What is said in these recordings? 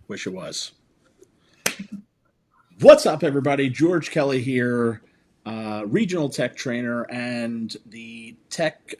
Wish it was. What's up, everybody? George Kelly here, regional tech trainer and the tech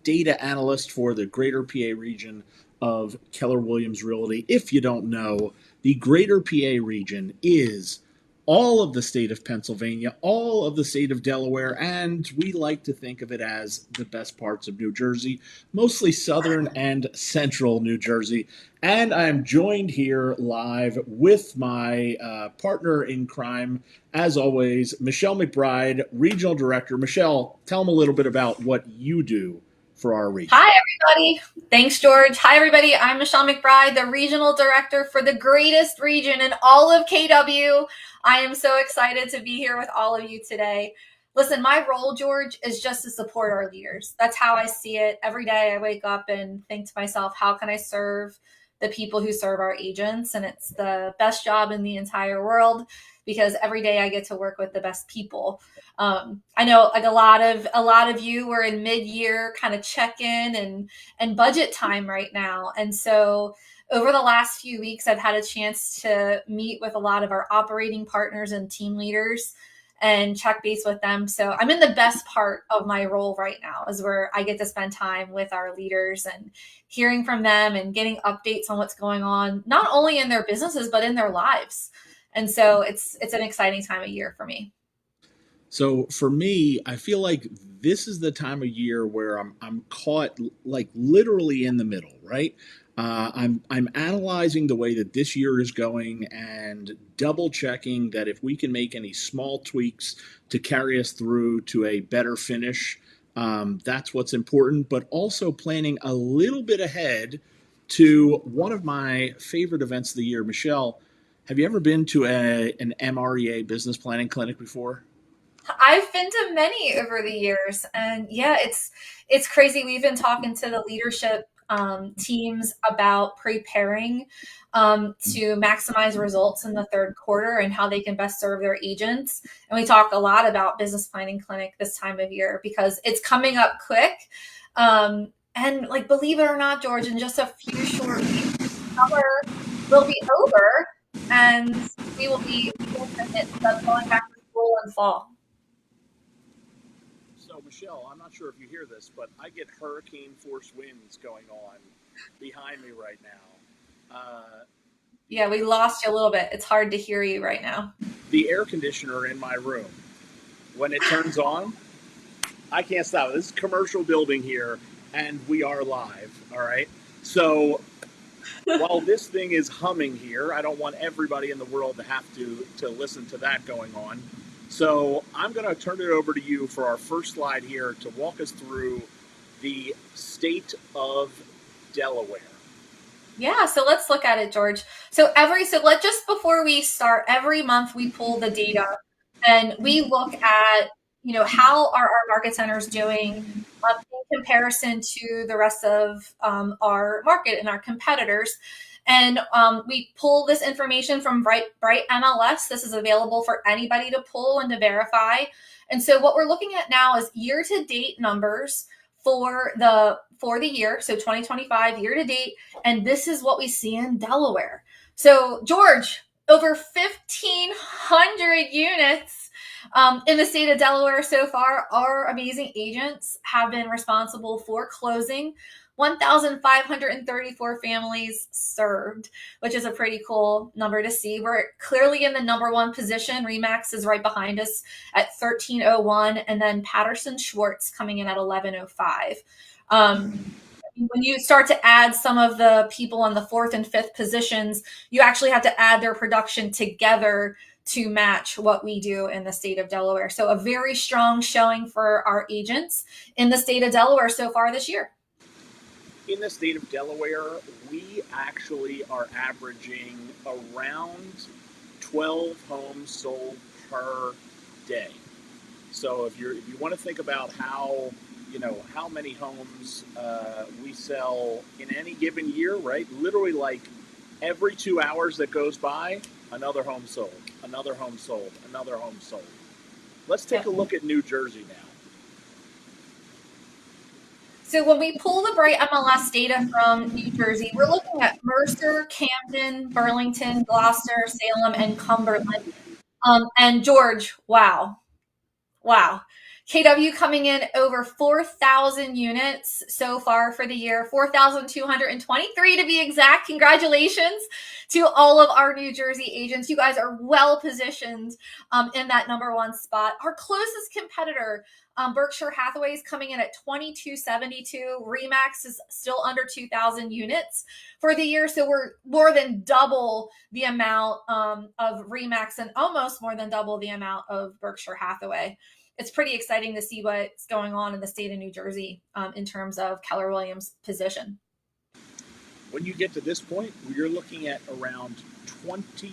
data analyst for the Greater PA region of Keller Williams Realty. If you don't know, the Greater PA region is all of the state of Pennsylvania, all of the state of Delaware, and we like to think of it as the best parts of New Jersey, mostly southern and central New Jersey. And I am joined here live with my partner in crime, as always, Michele McBride, Regional Director. Michele, tell them a little bit about what you do for our region. Hi, everybody. Thanks, George. Hi, everybody. I'm Michele McBride, the Regional Director for the greatest region in all of KW. I am so excited to be here with all of you today. Listen, my role, George, is just to support our leaders. That's how I see it. Every day I wake up and think to myself, how can I serve the people who serve our agents? And it's the best job in the entire world because every day I get to work with the best people. I know like a lot of you are in mid-year kind of check-in and budget time right now. And so over the last few weeks, I've had a chance to meet with a lot of our operating partners and team leaders and check base with them. So I'm in the best part of my role right now is where I get to spend time with our leaders and hearing from them and getting updates on what's going on, not only in their businesses, but in their lives. And so it's an exciting time of year for me. So for me, I feel like this is the time of year where I'm caught like literally in the middle, right? I'm analyzing the way that this year is going and double checking that if we can make any small tweaks to carry us through to a better finish, that's what's important. But also planning a little bit ahead to one of my favorite events of the year. Michele, have you ever been to an MREA business planning clinic before? I've been to many over the years, and yeah, it's crazy. We've been talking to the leadership teams about preparing to maximize results in the third quarter and how they can best serve their agents. And we talk a lot about business planning clinic this time of year because it's coming up quick. And like, believe it or not, George, in just a few short weeks, summer will be over, and we will be going back to school in fall. So, Michele, I'm not sure if you hear this, but I get hurricane force winds going on behind me right now. Yeah, we lost you a little bit. It's hard to hear you right now. The air conditioner in my room, when it turns on, I can't stop it. This is a commercial building here, and we are live. All right. So, while this thing is humming here, I don't want everybody in the world to have to listen to that going on. So I'm going to turn it over to you for our first slide here to walk us through the state of Delaware. Yeah, so let's look at it, George. Let just before we start, every month we pull the data and we look at, how are our market centers doing in comparison to the rest of our market and our competitors. And we pull this information from Bright MLS. This is available for anybody to pull and to verify. And so what we're looking at now is year-to-date numbers for the year, so 2025 year to date, and this is what we see in Delaware. So, George, over 1,500 units in the state of Delaware so far. Our amazing agents have been responsible for closing 1,534 families served, which is a pretty cool number to see. We're clearly in the number one position. Remax is right behind us at 1301, and then Patterson Schwartz coming in at 1105. When you start to add some of the people on the fourth and fifth positions, you actually have to add their production together to match what we do in the state of Delaware. So a very strong showing for our agents in the state of Delaware so far this year. In the state of Delaware, we actually are averaging around 12 homes sold per day. So if you want to think about how many homes we sell in any given year, right? Literally, like every 2 hours that goes by, another home sold, another home sold, another home sold. Let's take a look at New Jersey now. So when we pull the Bright MLS data from New Jersey, we're looking at Mercer, Camden, Burlington, Gloucester, Salem, and Cumberland. And George, wow. Wow. KW coming in over 4,000 units so far for the year, 4,223 to be exact. Congratulations to all of our New Jersey agents. You guys are well positioned in that number one spot. Our closest competitor, Berkshire Hathaway, is coming in at 2,272. Remax is still under 2,000 units for the year. So we're more than double the amount of Remax and almost more than double the amount of Berkshire Hathaway. It's pretty exciting to see what's going on in the state of New Jersey in terms of Keller Williams' position. When you get to this point, you're looking at around 20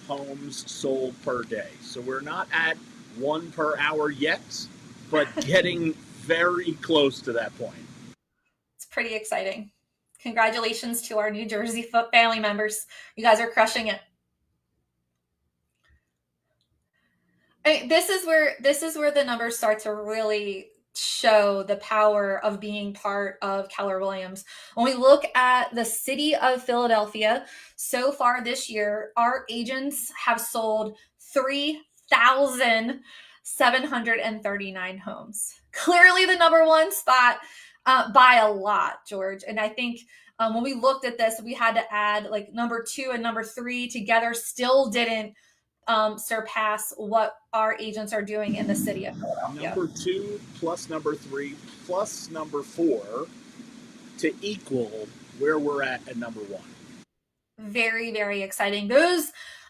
homes sold per day. So we're not at one per hour yet, but getting very close to that point. It's pretty exciting. Congratulations to our New Jersey family members. You guys are crushing it. This is where the numbers start to really show the power of being part of Keller Williams. When we look at the city of Philadelphia, so far this year, our agents have sold 3,739 homes. Clearly the number one spot by a lot, George. And I think when we looked at this, we had to add like number 2 and number 3 together, still didn't surpass what our agents are doing in the city of Philadelphia. Number 2 plus number 3 plus number 4 to equal where we're at number 1. Very, very exciting.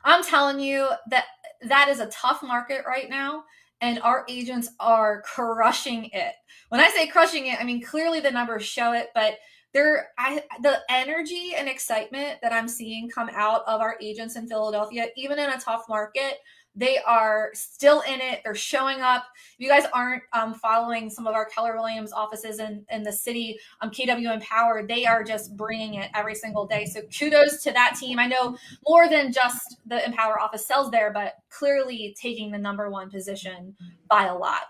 I'm telling you that is a tough market right now, and our agents are crushing it. When I say crushing it, I mean clearly the numbers show it, but the energy and excitement that I'm seeing come out of our agents in Philadelphia, even in a tough market, they are still in it. They're showing up. If you guys aren't following some of our Keller Williams offices in the city, KW Empower, they are just bringing it every single day. So kudos to that team. I know more than just the Empower office sells there, but clearly taking the number one position by a lot.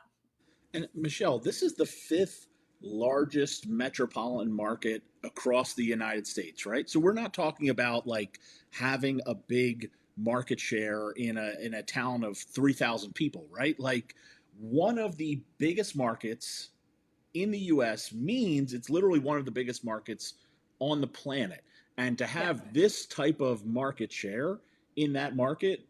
And Michelle, this is the 5th largest metropolitan market across the United States, right? So we're not talking about like having a big market share in a town of 3,000 people, right? Like one of the biggest markets in the US means it's literally one of the biggest markets on the planet. And to have this type of market share in that market,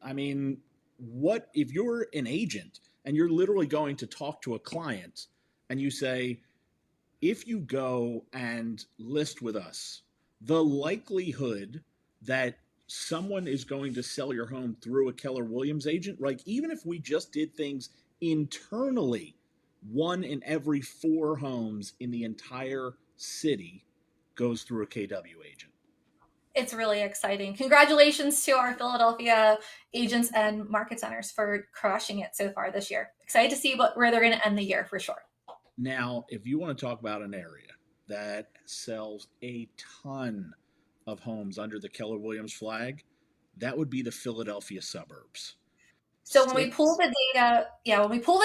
I mean, what if you're an agent and you're literally going to talk to a client and you say, if you go and list with us, the likelihood that someone is going to sell your home through a Keller Williams agent, like even if we just did things internally, 1 in every 4 homes in the entire city goes through a KW agent. It's really exciting. Congratulations to our Philadelphia agents and market centers for crushing it so far this year. Excited to see where they're going to end the year for sure. Now, if you want to talk about an area that sells a ton of homes under the Keller Williams flag, that would be the Philadelphia suburbs. So when we pull the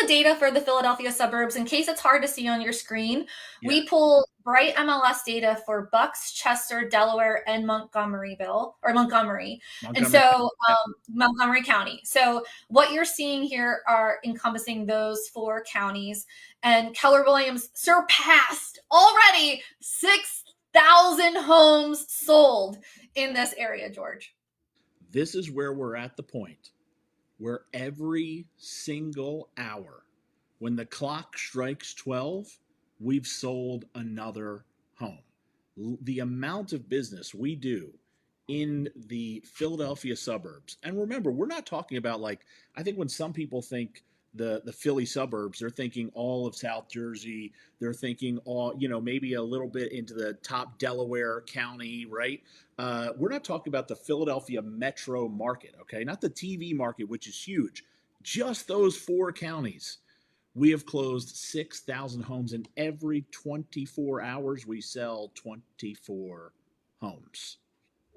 data for the Philadelphia suburbs, in case it's hard to see on your screen, we pull Bright MLS data for Bucks, Chester, Delaware, and Montgomery. And so Montgomery County. So what you're seeing here are encompassing those 4 counties, and Keller Williams surpassed already 6,000 homes sold in this area, George. This is where we're at the point where every single hour, when the clock strikes 12, we've sold another home. The amount of business we do in the Philadelphia suburbs, and remember, we're not talking about like, I think when some people think the Philly suburbs, they're thinking all of South Jersey, they're thinking all, maybe a little bit into the top Delaware County, right? We're not talking about the Philadelphia metro market, okay? Not the TV market, which is huge. Just those 4 counties. We have closed 6,000 homes, and every 24 hours we sell 24 homes.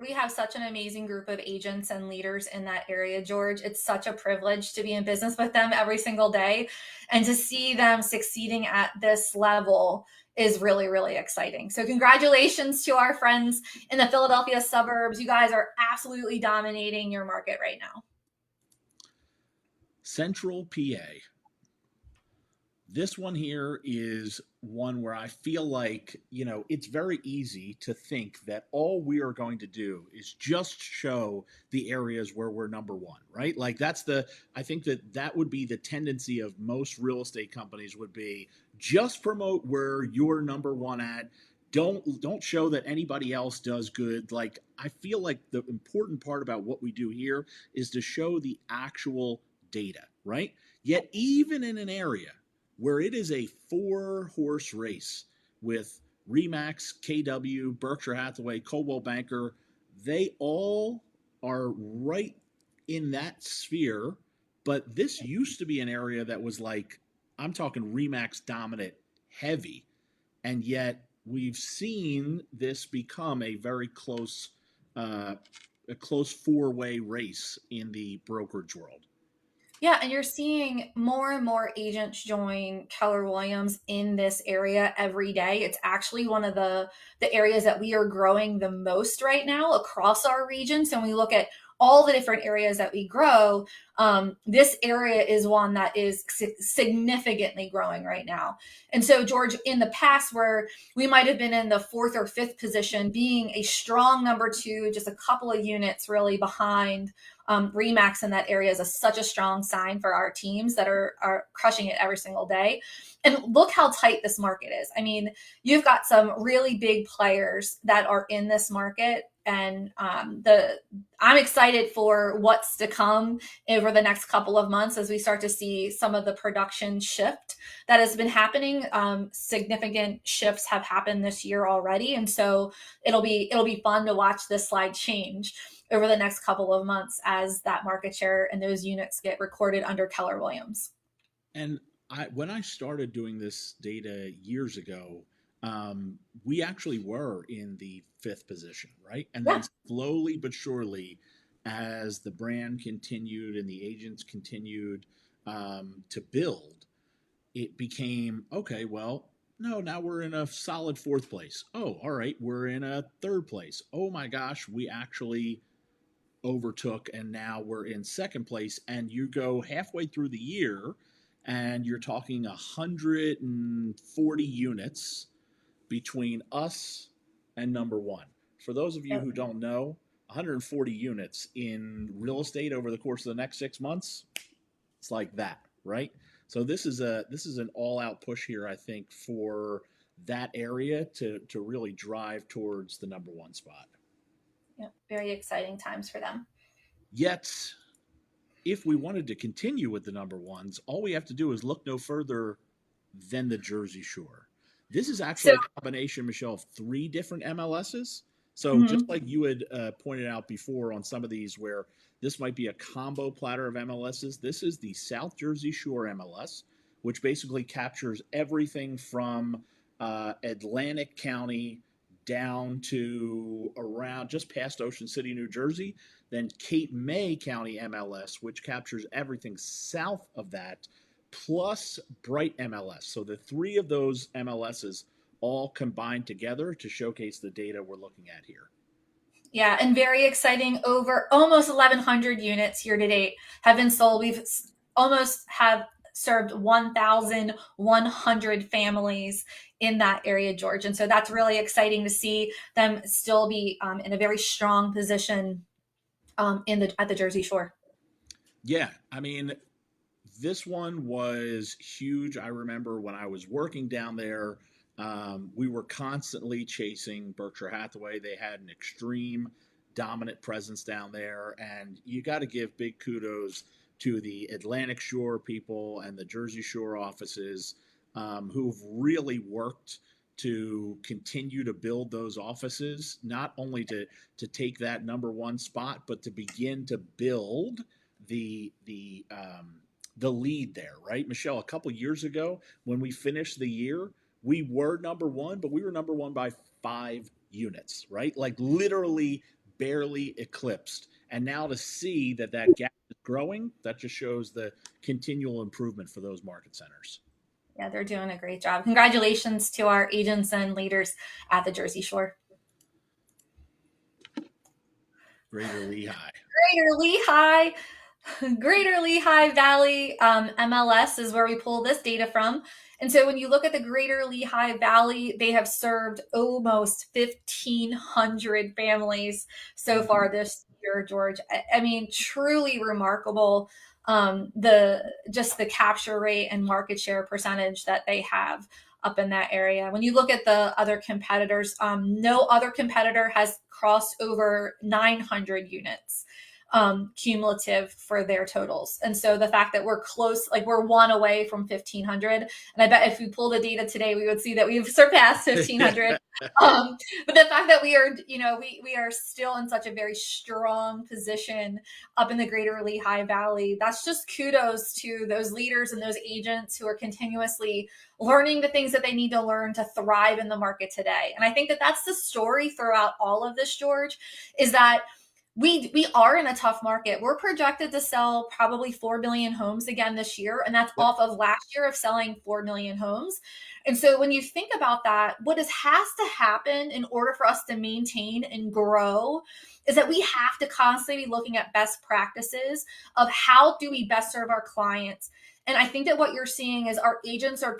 We have such an amazing group of agents and leaders in that area, George. It's such a privilege to be in business with them every single day and to see them succeeding at this level is really, really exciting. So congratulations to our friends in the Philadelphia suburbs. You guys are absolutely dominating your market right now. Central PA. This one here is one where I feel like, it's very easy to think that all we are going to do is just show the areas where we're number one, right? Like I think that would be the tendency of most real estate companies would be just promote where you're number one at. Don't show that anybody else does good. Like, I feel like the important part about what we do here is to show the actual data, right? Yet even in an area where it is a 4-horse race with Remax, KW, Berkshire Hathaway, Coldwell Banker, they all are right in that sphere. But this used to be an area that was like, I'm talking Remax dominant heavy. And yet we've seen this become uh, a close 4-way race in the brokerage world. Yeah, and you're seeing more and more agents join Keller Williams in this area every day. It's actually one of the areas that we are growing the most right now across our region. So when we look at all the different areas that we grow, this area is one that is significantly growing right now. And so, George, in the past, where we might have been in the fourth or fifth position, being a strong number two, just a couple of units really behind Remax in that area is such a strong sign for our teams that are crushing it every single day. And look how tight this market is. I mean, you've got some really big players that are in this market, and I'm excited for what's to come over the next couple of months as we start to see some of the production shift that has been happening. Significant shifts have happened this year already, and so it'll be fun to watch this slide change over the next couple of months as that market share and those units get recorded under Keller Williams. And when I started doing this data years ago, we actually were in the 5th position, right? And then Yeah. slowly but surely, as the brand continued and the agents continued to build, it became okay. Well, no, now we're in a solid 4th place. Oh, all right, we're in a 3rd place. Oh my gosh, we actually overtook, and now we're in 2nd place. And you go halfway through the year and you're talking 140 units between us and number one. For those of you Yep. who don't know, 140 units in real estate over the course of the next 6 months, it's like that, right? So this is an all out push here, I think, for that area to really drive towards the number one spot. Yep. Very exciting times for them. Yet, if we wanted to continue with the number ones, all we have to do is look no further than the Jersey Shore. This is So, actually a combination, Michelle, of 3 different MLSs. So just mhm. like you had pointed out before on some of these, where this might be a combo platter of MLSs, this is the South Jersey Shore MLS, which basically captures everything from Atlantic County down to around just past Ocean City, New Jersey. Then Cape May County MLS, which captures everything south of that, plus Bright MLS. So the 3 of those MLSs all combined together to showcase the data we're looking at here. Yeah, and very exciting. Over almost 1,100 units year to date have been sold. We've almost have served 1,100 families in that area, George. And so that's really exciting to see them still be in a very strong position at the Jersey Shore. Yeah, I mean, this one was huge. I remember when I was working down there, we were constantly chasing Berkshire Hathaway. They had an extreme dominant presence down there, and you got to give big kudos to the Atlantic Shore people and the Jersey Shore offices who've really worked to continue to build those offices, not only to take that number one spot, but to begin to build the lead there, right? Michelle, a couple years ago when we finished the year, we were number one, but we were number one by 5 units, right? Like literally barely eclipsed. And now to see that gap is growing, that just shows the continual improvement for those market centers. Yeah, they're doing a great job. Congratulations to our agents and leaders at the Jersey Shore. Greater Lehigh. Greater Lehigh. Greater Lehigh Valley MLS is where we pull this data from. And so when you look at the Greater Lehigh Valley, they have served almost 1,500 families so far this year, George. I mean, truly remarkable. The capture rate and market share percentage that they have up in that area. When you look at the other competitors, no other competitor has crossed over 900 units cumulative for their totals. And so the fact that we're close, like we're one away from 1,500, and I bet if we pull the data today, we would see that we've surpassed 1,500. But the fact that we are, we are still in such a very strong position up in the Greater Lehigh Valley, that's just kudos to those leaders and those agents who are continuously learning the things that they need to learn to thrive in the market today. And I think that that's the story throughout all of this, George, is that we are in a tough market. We're projected to sell probably 4 million homes again this year, and that's off of last year of selling 4 million homes. And so when you think about that, what has to happen in order for us to maintain and grow is that we have to constantly be looking at best practices of how do we best serve our clients. And I think that what you're seeing is our agents are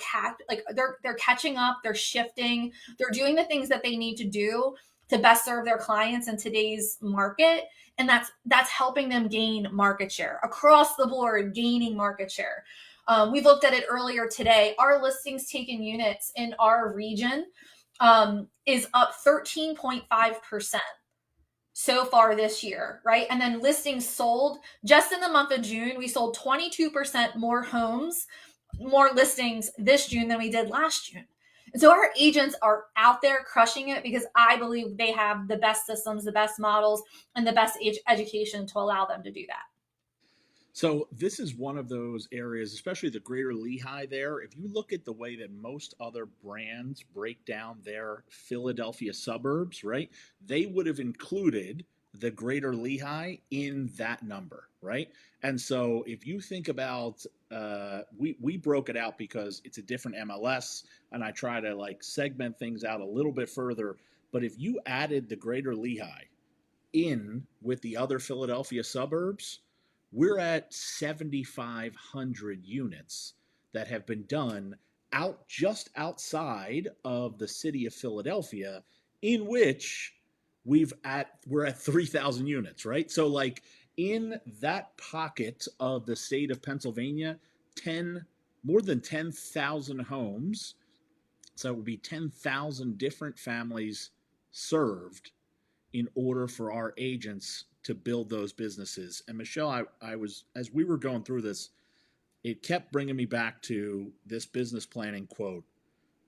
they're catching up, they're shifting, they're doing the things that they need to do to best serve their clients in today's market. And that's helping them gain market share across the board, gaining market share. We looked at it earlier today. Our listings taken units in our region is up 13.5% so far this year, right? And then listings sold just in the month of June, we sold 22% more homes, more listings this June than we did last June. And so our agents are out there crushing it because I believe they have the best systems, the best models, and the best education to allow them to do that. So this is one of those areas, especially the Greater Lehigh there. If you look at the way that most other brands break down their Philadelphia suburbs, right, they would have included the Greater Lehigh in that number, right? And so if you think about, we broke it out because it's a different MLS, and I try to like segment things out a little bit further. But if you added the Greater Lehigh in with the other Philadelphia suburbs, we're at 7,500 units that have been done just outside of the city of Philadelphia, in which we're at 3,000 units, right? So like in that pocket of the state of Pennsylvania, more than 10,000 homes. So it would be 10,000 different families served in order for our agents to build those businesses. And Michelle, I was, as we were going through this, it kept bringing me back to this business planning quote: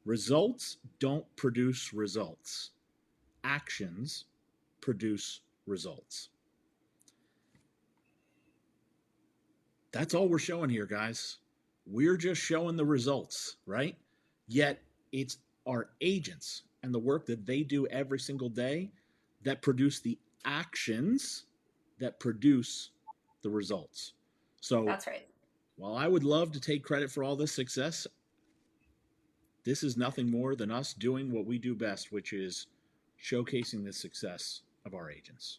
results don't produce results. Actions produce results. That's all we're showing here, guys. We're just showing the results, right? Yet it's our agents and the work that they do every single day that produce the actions that produce the results. So that's right. While I would love to take credit for all this success, this is nothing more than us doing what we do best, which is showcasing the success of our agents.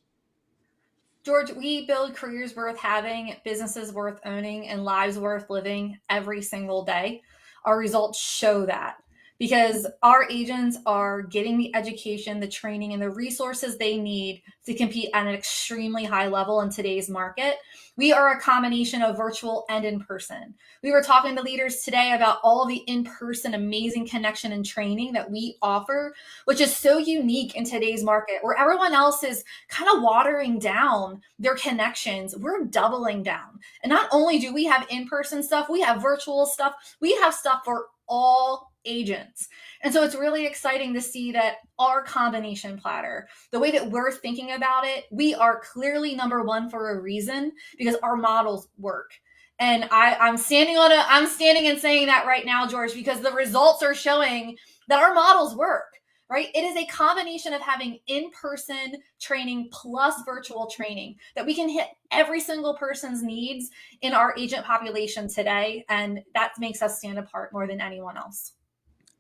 George, we build careers worth having, businesses worth owning, and lives worth living every single day. Our results show that because our agents are getting the education, the training, and the resources they need to compete at an extremely high level in today's market. We are a combination of virtual and in person. We were talking to leaders today about all the in-person amazing connection and training that we offer, which is so unique in today's market where everyone else is kind of watering down their connections. We're doubling down. And not only do we have in-person stuff, we have virtual stuff. We have stuff for all agents. And so it's really exciting to see that our combination platter, the way that we're thinking about it, we are clearly number one for a reason because our models work. And I'm standing and saying that right now, George, because the results are showing that our models work, right? It is a combination of having in-person training plus virtual training that we can hit every single person's needs in our agent population today. And that makes us stand apart more than anyone else.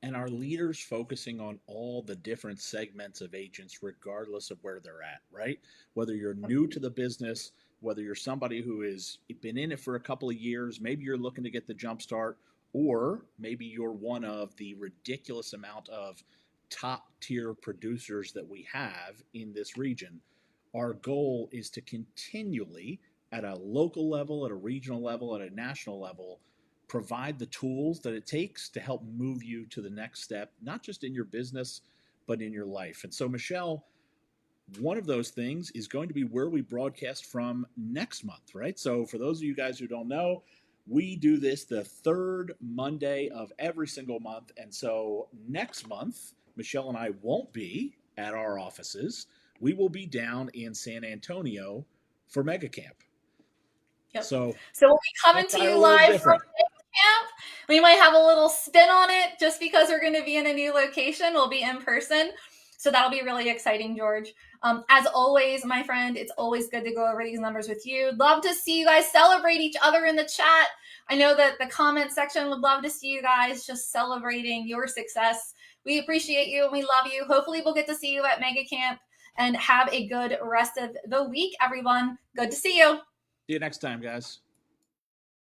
And our leaders focusing on all the different segments of agents, regardless of where they're at, right? Whether you're new to the business, whether you're somebody who has been in it for a couple of years, maybe you're looking to get the jump start, or maybe you're one of the ridiculous amount of top tier producers that we have in this region. Our goal is to continually, at a local level, at a regional level, at a national level, provide the tools that it takes to help move you to the next step, not just in your business, but in your life. And so, Michele, one of those things is going to be where we broadcast from next month, right? So, for those of you guys who don't know, we do this the third Monday of every single month. And so, next month, Michele and I won't be at our offices. We will be down in San Antonio for Mega Camp. Yep. So, So we'll be coming to try a you little live from different. camp. We might have a little spin on it just because we're going to be in a new location. We'll be in person. So that'll be really exciting, George. As always, my friend, it's always good to go over these numbers with you. Love to see you guys celebrate each other in the chat. I know that the comment section would love to see you guys just celebrating your success. We appreciate you and we love you. Hopefully, we'll get to see you at Mega Camp, and have a good rest of the week, everyone. Good to see you. See you next time, guys.